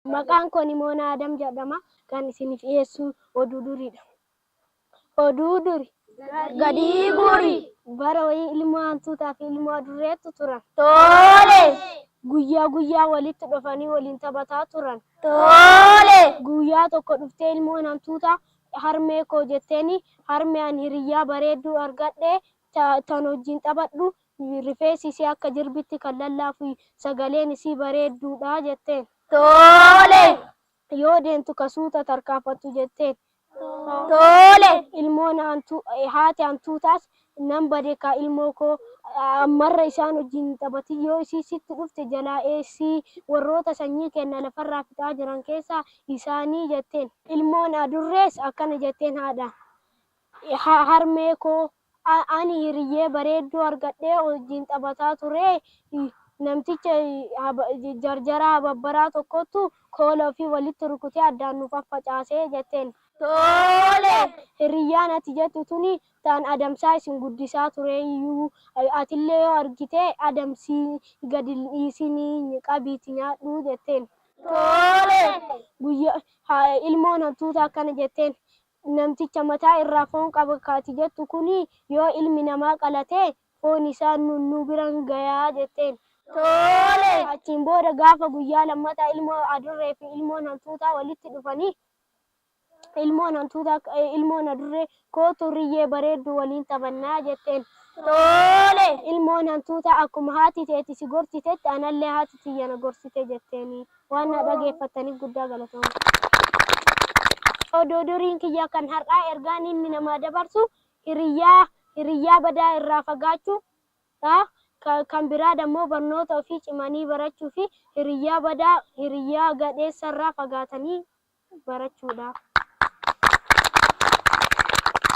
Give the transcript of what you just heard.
Maqaan koo Nimoonaa Adam jedhama. Kan isiniif dhiyeessu oduu duriidha. Oduu duri gadii guri bara wayii ilmoo hantuutaa fi ilmoo adurreetu turan. Tole. Guyyaa guyyaa walitti dhufanii waliin taphataa turan. Tole. Guyyaa tokko dhuftee ilmoon hantuutaa harmee koo jetteeni harmee ani hiriyyaa bareedduu argadhee tan wajjin taphadhu rifeensi isii akka jirbitti kan lallaafu sagaleen isii bareedduudha jetteen. Tole. Yoo deemtu kasuuta tarkaanfattu jetteen. Tole. Ilmoon haati hantuutaas nan bade ka ilmoo koo marra isaan wajjin taphati yoo isii sitti dhufte jalaa eessii warroota sanyii kenna lafarraa fixaa jiran keessaa isaanii jetteen. Ilmoon adurrees akkana jetteen haadha. Harmee koo ani hiriyyee bareedduu argadhee wajjin taphataa ture. Namticha jarjaraa hababbaraa tokkottu koola ofii walitti rukutee addaan nu faffacaasee jetteen. Tole. Hiriyyaan ati jettu tuni taan adamsaa isin guddisaa ture iyyuu atillee yoo argite adamsii gadi dhiisinii qabiiti nyaadhu jetteen. Tole. Ilmoon hantuutaa akkana jetteen. Namticha mataa irraa foon qaba kaati jettu kuni yoo ilmi namaa qalate foon isaa nu biran gayaa jetteen. Tole. Achiin booda gaafa guyyaa lammataa ilmoo adurree fi ilmoon hantuutaa walitti dhufanii ilmoon adurree kootu hiriyyee bareeddu waliin taphannaa jetteen. Tole. Ilmoon hantuutaa akkuma haati teeti si gorsitetti anallee haati tiyya na gorsite jetteeni. Waan na dhageeffattaniif guddaa galatooma. Oduu duriin kiyya kan har'aa ergaan inni namaa dabarsu hiriyyaa badaa irraa fagaachuu kan biraa dammoo barnoota ofii cimanii barachuu fi hiriyyaa badaa hiriyyaa gadheessarraa fagaatanii barachuudha.